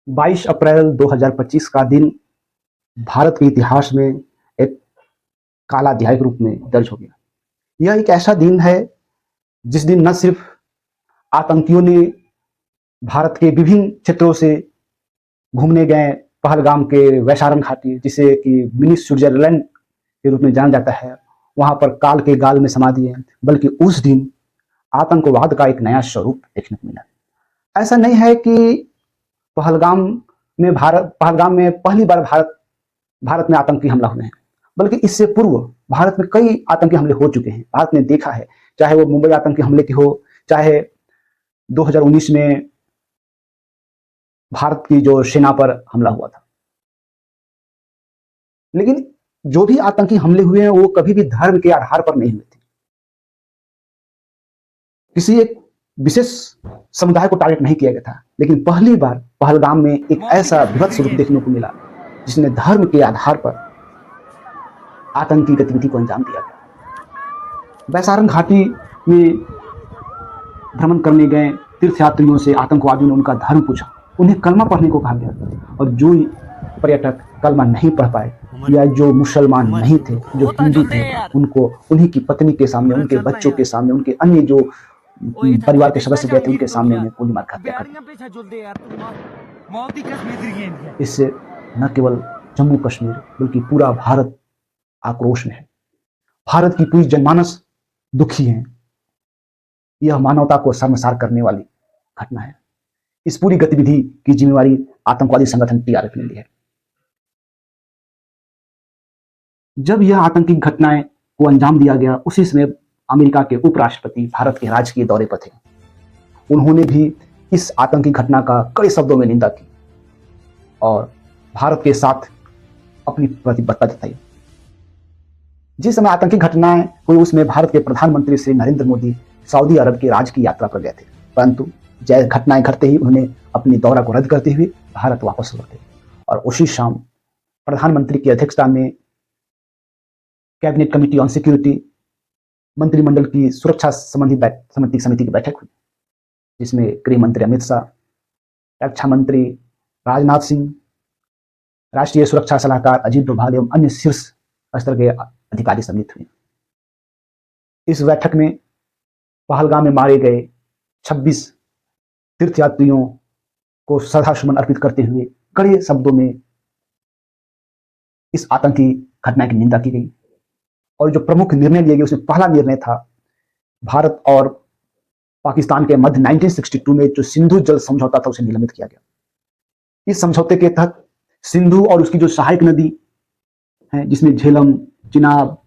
22 अप्रैल 2025 का दिन भारत के इतिहास में एक काला अध्याय के रूप में दर्ज हो गया। यह एक ऐसा दिन है जिस दिन न सिर्फ आतंकियों ने भारत के विभिन्न क्षेत्रों से घूमने गए पहलगाम के वैशारन घाटी, जिसे कि मिनी स्विट्जरलैंड के रूप में जाना जाता है, वहां पर काल के गाल में समा दिए, बल्कि उस दिन आतंकवाद का एक नया स्वरूप देखने को मिला। ऐसा नहीं है कि पहलगाम पहलगाम में पहली बार भारत में आतंकी हमला हुए हैं, बल्कि इससे पूर्व भारत में कई आतंकी हमले हो चुके हैं। भारत ने देखा है, चाहे वो मुंबई आतंकी हमले की हो, चाहे 2019 में भारत की जो सेना पर हमला हुआ था। लेकिन जो भी आतंकी हमले हुए हैं वो कभी भी धर्म के आधार पर नहीं हुए थे। किसी एक विशेष समुदाय को टारगेट नहीं किया गया था, लेकिन पहली बार पहलगाम में एक ऐसा विभत्स रूप देखने को मिला जिसने धर्म के आधार पर आतंकी गतिविधि को अंजाम दिया गया। वैशारन घाटी में भ्रमण करने गए तीर्थयात्रियों से आतंकवादियों ने उनका धर्म पूछा, उन्हें कलमा पढ़ने को कहा गया, और जो पर्यटक कलमा नहीं पढ़ पाए या जो मुसलमान नहीं थे, जो हिंदू थे, उनको उन्हीं की पत्नी के सामने, उनके बच्चों के सामने, उनके अन्य जो परिवार के सदस्य गए थे उनके सामने उन्हें गोली मार हत्या कर दी। इससे न केवल जम्मू कश्मीर बल्कि पूरा भारत आक्रोश में है। भारत की पूरी जनमानस दुखी है। यह मानवता को शर्मसार करने वाली घटना है। इस पूरी गतिविधि की जिम्मेवारी आतंकवादी संगठन टीआरएफ ने ली है। जब यह आतंकी घटनाएं को अंजाम दिया गया, उसी समय अमेरिका के उपराष्ट्रपति भारत के राजकीय दौरे पर थे। उन्होंने भी इस आतंकी घटना का कड़े शब्दों में निंदा की और भारत के साथ अपनी प्रतिबद्धता जताई। जिस समय आतंकी घटनाएं हुई उसमें भारत के प्रधानमंत्री श्री नरेंद्र मोदी सऊदी अरब की राजकीय यात्रा पर गए थे, परंतु जैसे घटनाएं घटते ही उन्होंने अपनी दौरा को रद्द करते हुए भारत वापस लौटे और उसी शाम प्रधानमंत्री की अध्यक्षता में कैबिनेट कमेटी ऑन सिक्योरिटी, मंत्रिमंडल की सुरक्षा संबंधी समिति की बैठक हुई, जिसमें गृह मंत्री अमित शाह, रक्षा मंत्री राजनाथ सिंह, राष्ट्रीय सुरक्षा सलाहकार अजीत डोभाल एवं अन्य शीर्ष स्तर के अधिकारी सम्मिलित हुए। इस बैठक में पहलगाम में मारे गए 26 तीर्थयात्रियों को श्रद्धासुमन अर्पित करते हुए कड़े शब्दों में इस आतंकी घटना की निंदा की गई और जो प्रमुख निर्णय लिए गए उसमें पहला निर्णय था भारत और पाकिस्तान के मध्य 1962 में जो सिंधु जल समझौता था उसे निलंबित किया गया। इस समझौते के तहत सिंधु और उसकी जो सहायक नदी है, जिसमें झेलम, चिनाब,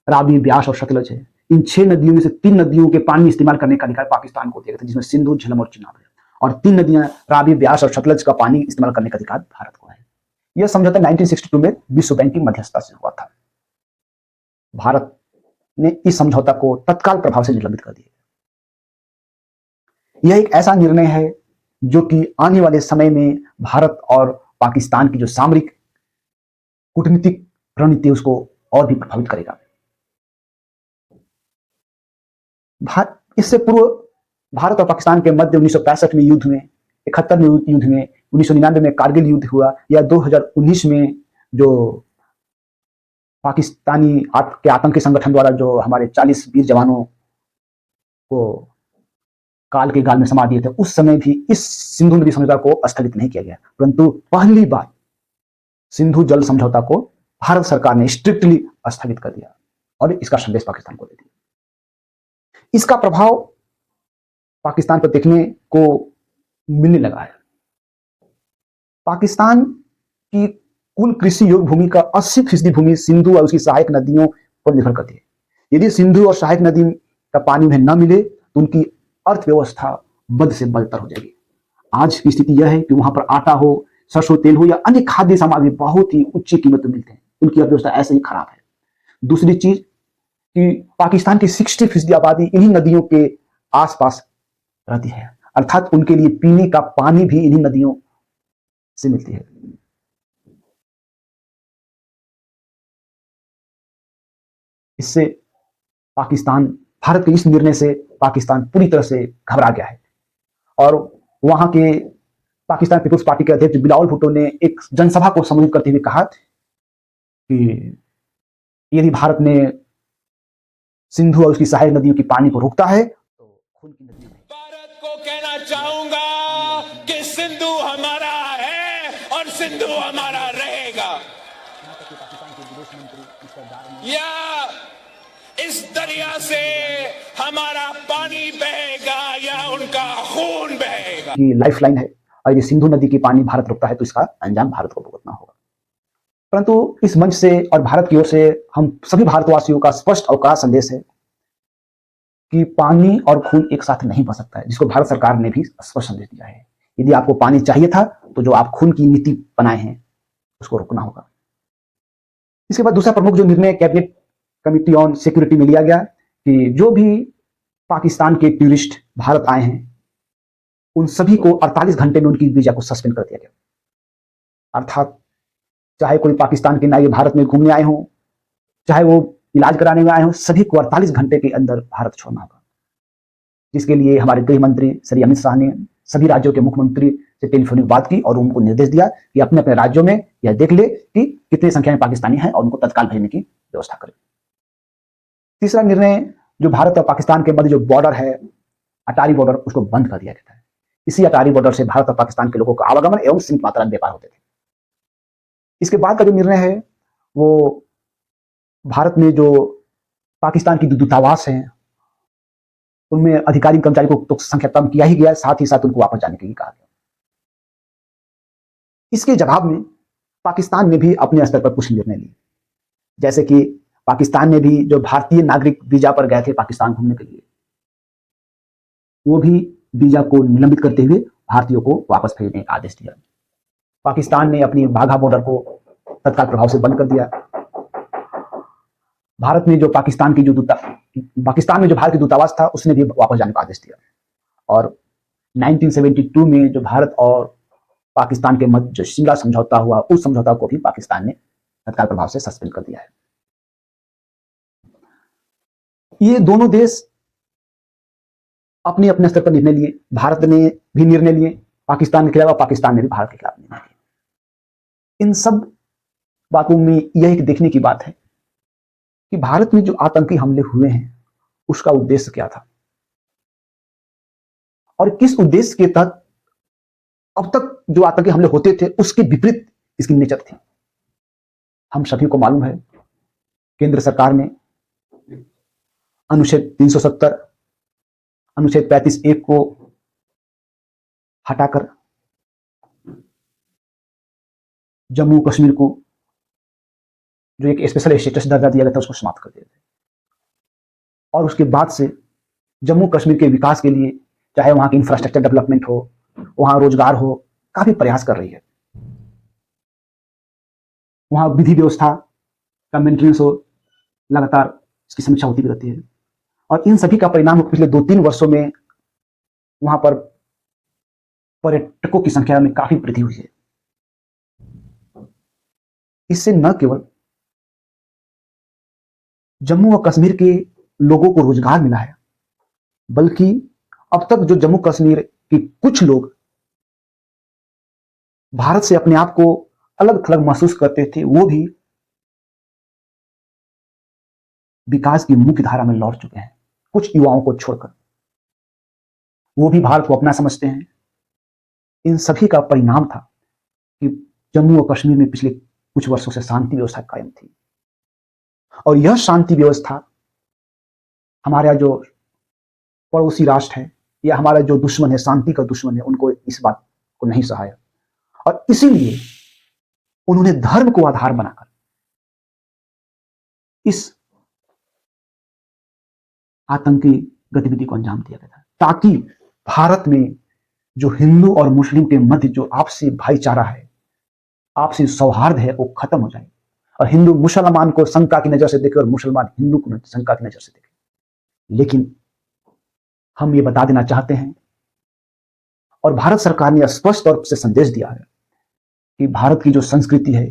रावी, ब्यास और सतलज है, इन 6 नदियों में से 3 नदियों के पानी इस्तेमाल करने का अधिकार पाकिस्तान को दिया गया था, जिसमें सिंधु, झेलम और चिनाब है, और 3 नदियां रावी, ब्यास और सतलज का पानी इस्तेमाल करने का अधिकार भारत को है। यह समझौता 1962 में विश्व बैंक की मध्यस्थता से हुआ था। भारत ने इस समझौता को तत्काल प्रभाव से निलंबित कर दिया। यह एक ऐसा निर्णय है जो कि आने वाले समय में भारत और पाकिस्तान की जो सामरिक कूटनीतिक रणनीति उसको और भी प्रभावित करेगा। इससे पूर्व भारत और पाकिस्तान के मध्य 1965 में युद्ध में, 71 में युद्ध में, 1999 में कारगिल युद्ध हुआ, या 2019 में जो पाकिस्तानी के आतंकी संगठन द्वारा जो हमारे 40 वीर जवानों को काल के गाल में समा दिए थे, उस समय भी इस सिंधु नदी समझौता को स्थगित नहीं किया गया, परंतु पहली बार सिंधु जल समझौता को भारत सरकार ने स्ट्रिक्टली स्थगित कर दिया और इसका संदेश पाकिस्तान को दे दिया। इसका प्रभाव पाकिस्तान पर देखने को मिलने लगा है। पाकिस्तान की कुल कृषि योग्य भूमि का 80% भूमि सिंधु और उसकी सहायक नदियों पर निर्भर करती है। यदि सिंधु और सहायक नदी का पानी उन्हें न मिले तो उनकी अर्थव्यवस्था बद से बदतर हो जाएगी। आज की स्थिति यह है कि वहां पर आटा हो, सरसों तेल हो या अन्य खाद्य सामग्री बहुत ही उच्च कीमत में मिलते हैं, उनकी अर्थव्यवस्था ऐसे ही खराब है। दूसरी चीज कि पाकिस्तान की 60% आबादी इन्हीं नदियों के आसपास रहती है, अर्थात उनके लिए पीने का पानी भी इन्हीं नदियों से मिलती है। इससे भारत के इस निर्णय से पाकिस्तान पूरी तरह से घबरा गया है और वहां के पाकिस्तान पीपुल्स पार्टी के अध्यक्ष बिलावल भुट्टो ने एक जनसभा को संबोधित करते हुए कहा कि यदि भारत ने सिंधु और उसकी सहायक नदियों की पानी को रोकता है तो खून की नदियां नहीं। भारत को कहना चाहूंगा कि सिंधु हमारा है और सिंधु हमारा रहेगा। या इस दरिया से हमारा पानी बहेगा या उनका खून बहेगा। ये लाइफलाइन है और यदि सिंधु नदी की पानी भारत रोकता है तो इसका अंजाम भारत को भुगतना होगा। परंतु इस मंच से और भारत की ओर से हम सभी भारतवासियों का स्पष्ट और कड़ा संदेश है कि पानी और खून एक साथ नहीं बह सकता है, जिसको भारत सरकार ने भी स्पष्ट संदेश दिया है। यदि आपको पानी चाहिए था तो जो आप खून की नीति बनाए हैं उसको रोकना होगा। इसके बाद दूसरा प्रमुख जो निर्णय कैबिनेट कमिटी ऑन सिक्योरिटी में लिया गया कि जो भी पाकिस्तान के टूरिस्ट भारत आए हैं उन सभी को 48 घंटे में उनकी वीजा को सस्पेंड कर दिया गया। अर्थात चाहे कोई पाकिस्तान के नागरिक भारत में घूमने आए हों, चाहे वो इलाज कराने में आए हों, सभी को 48 घंटे के अंदर भारत छोड़ना होगा। जिसके लिए हमारे गृह मंत्री श्री अमित शाह ने सभी राज्यों के मुख्यमंत्री से टेलीफोनिक बात की और उनको निर्देश दिया कि अपने अपने राज्यों में यह देख ले कि कितनी संख्या में पाकिस्तानी हैं और उनको तत्काल भेजने की व्यवस्था करें। तीसरा निर्णय जो भारत और पाकिस्तान के मध्य जो बॉर्डर है, अटारी बॉर्डर, उसको बंद कर दिया गया था। इसी अटारी बॉर्डर से भारत और पाकिस्तान के लोगों का आवागमन एवं सीमित मात्रा में व्यापार होते थे। इसके बाद का जो निर्णय है वो भारत में जो पाकिस्तान की दूतावास हैं उनमें अधिकारी कर्मचारी को तो संख्या कम किया ही गया, साथ ही साथ उनको वापस जाने के लिए कहा गया। इसके जवाब में पाकिस्तान ने भी अपने स्तर पर कुछ निर्णय लिए, जैसे कि पाकिस्तान ने भी जो भारतीय नागरिक वीजा पर गए थे पाकिस्तान घूमने के लिए, वो भी वीजा को निलंबित करते हुए भारतीयों को वापस भेजने का आदेश दिया। पाकिस्तान ने अपनी वाघा बॉर्डर को तत्काल प्रभाव से बंद कर दिया। भारत में जो पाकिस्तान में जो भारत की दूतावास था उसने भी वापस जाने का आदेश दिया। और 1972 में जो भारत और पाकिस्तान के मध्य जो शिमला समझौता हुआ, उस समझौता को भी पाकिस्तान ने तत्काल प्रभाव से सस्पेंड कर दिया है। ये दोनों देश अपने अपने स्तर पर निर्णय लिए। भारत ने भी निर्णय लिए पाकिस्तान के खिलाफ, पाकिस्तान ने भी भारत के खिलाफ निर्णय लिए। इन सब बातों में यह एक देखने की बात है कि भारत में जो आतंकी हमले हुए हैं उसका उद्देश्य क्या था और किस उद्देश्य के तहत अब तक जो आतंकी हमले होते थे उसके विपरीत इसकी नेचर थी। हम सभी को मालूम है केंद्र सरकार ने अनुच्छेद 370, अनुच्छेद 35(1) को हटाकर जम्मू कश्मीर को जो एक स्पेशल स्टेटस दर्जा दिया गया था उसको समाप्त कर दिया था। और उसके बाद से जम्मू कश्मीर के विकास के लिए, चाहे वहां की इंफ्रास्ट्रक्चर डेवलपमेंट हो, वहां रोजगार हो, काफी प्रयास कर रही है। वहां विधि व्यवस्था का मेंटेनेंस हो, लगातार इसकी समीक्षा होती भी रहती है। और इन सभी का परिणाम पिछले 2-3 वर्षों में वहां पर पर्यटकों की संख्या में काफी वृद्धि हुई है। इससे न केवल जम्मू और कश्मीर के लोगों को रोजगार मिला है, बल्कि अब तक जो जम्मू कश्मीर के कुछ लोग भारत से अपने आप को अलग थलग महसूस करते थे, वो भी विकास की मुख्य धारा में लौट चुके हैं। कुछ युवाओं को छोड़कर वो भी भारत को अपना समझते हैं। इन सभी का परिणाम था कि जम्मू और कश्मीर में पिछले कुछ वर्षों से शांति व्यवस्था कायम थी। और यह शांति व्यवस्था हमारा जो पड़ोसी राष्ट्र है या हमारा जो दुश्मन है, शांति का दुश्मन है, उनको इस बात को नहीं सहाया और इसीलिए उन्होंने धर्म को आधार बनाकर इस आतंकी गतिविधि को अंजाम दिया गया था, ताकि भारत में जो हिंदू और मुस्लिम के मध्य जो आपसी भाईचारा है, आपसी सौहार्द है, वो खत्म हो जाए और हिंदू मुसलमान को शंका की नजर से देखे और मुसलमान हिंदू को शंका की नजर से देखे। लेकिन हम ये बता देना चाहते हैं और भारत सरकार ने स्पष्ट तौर से संदेश दिया है कि भारत की जो संस्कृति है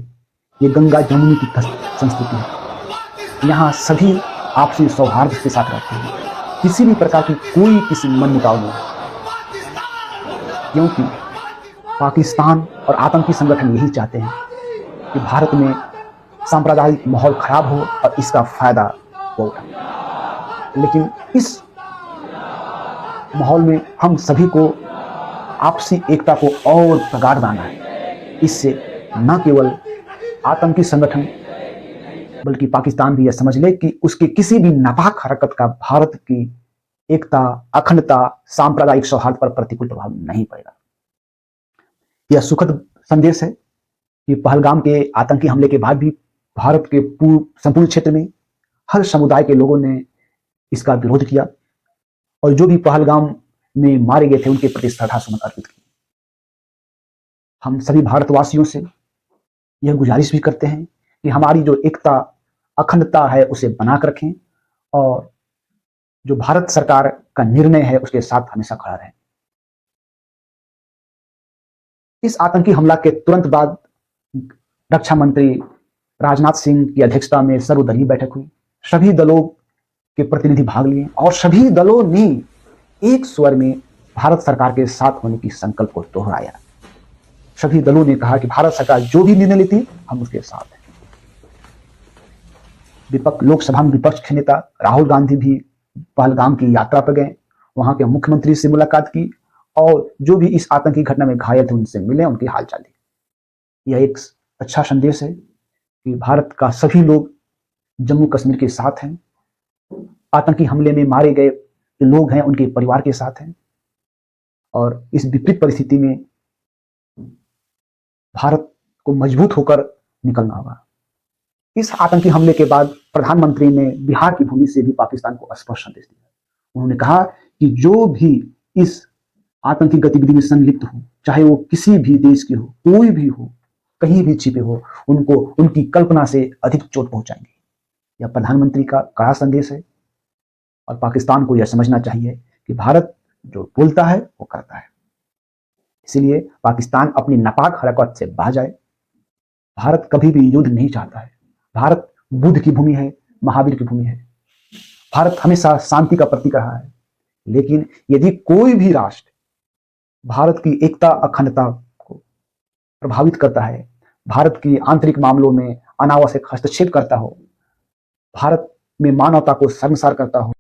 ये गंगा जमुनी की संस्कृति है। यहाँ सभी आपसी सौहार्द के साथ रहते हैं, किसी भी प्रकार की कोई किसी मनमुटाव नहीं, क्योंकि पाकिस्तान और आतंकी संगठन यही चाहते हैं कि भारत में सांप्रदायिक माहौल खराब हो और इसका फायदा वो उठाए। लेकिन इस माहौल में हम सभी को आपसी एकता को और प्रगाढ़ बनाना है। इससे न केवल आतंकी संगठन बल्कि पाकिस्तान भी यह समझ ले कि उसके किसी भी नापाक हरकत का भारत की एकता, अखंडता, सांप्रदायिक सौहार्द पर प्रतिकूल प्रभाव नहीं पड़ेगा। यह सुखद संदेश है कि पहलगाम के आतंकी हमले के बाद भी भारत के संपूर्ण क्षेत्र में हर समुदाय के लोगों ने इसका विरोध किया और जो भी पहलगाम में मारे गए थे उनके प्रति श्रद्धासुमन अर्पित किए। हम सभी भारतवासियों से यह गुजारिश भी करते हैं कि हमारी जो एकता, अखंडता है उसे बनाकर रखें और जो भारत सरकार का निर्णय है उसके साथ हमेशा खड़ा रहें। इस आतंकी हमला के तुरंत बाद रक्षा मंत्री राजनाथ सिंह की अध्यक्षता में सर्वदलीय बैठक हुई। सभी दलों के प्रतिनिधि भाग लिए और सभी दलों ने एक स्वर में भारत सरकार के साथ होने की संकल्प को दोहराया। सभी दलों ने कहा कि भारत सरकार जो भी निर्णय लेती हम उसके साथ हैं। लोकसभा में विपक्ष के नेता राहुल गांधी भी पहलगाम की यात्रा पर गए, वहां के मुख्यमंत्री से मुलाकात की और जो भी इस आतंकी घटना में घायल थे उनसे मिले, उनकी हालचाल ली। यह एक अच्छा संदेश है कि भारत का सभी लोग जम्मू कश्मीर के साथ हैं, आतंकी हमले में मारे गए जो लोग हैं उनके परिवार के साथ हैं और इस विपरीत परिस्थिति में भारत को मजबूत होकर निकलना होगा। इस आतंकी हमले के बाद प्रधानमंत्री ने बिहार की भूमि से भी पाकिस्तान को स्पष्ट संदेश दिया। उन्होंने कहा कि जो भी इस आतंकी गतिविधि में संलिप्त हो, चाहे वो किसी भी देश के हो, कोई भी हो, कहीं भी छिपे हो, उनको उनकी कल्पना से अधिक चोट पहुंचाएंगे। यह प्रधानमंत्री का कड़ा संदेश है और पाकिस्तान को यह समझना चाहिए कि भारत जो बोलता है वो करता है। इसलिए पाकिस्तान अपनी नापाक हरकत से बाज जाए। भारत कभी भी युद्ध नहीं चाहता है। भारत बुद्ध की भूमि है, महावीर की भूमि है। भारत हमेशा शांति का प्रतीक रहा है। लेकिन यदि कोई भी राष्ट्र भारत की एकता, अखंडता को प्रभावित करता है, भारत की आंतरिक मामलों में अनावश्यक हस्तक्षेप करता हो, भारत में मानवता को शर्मसार करता हो,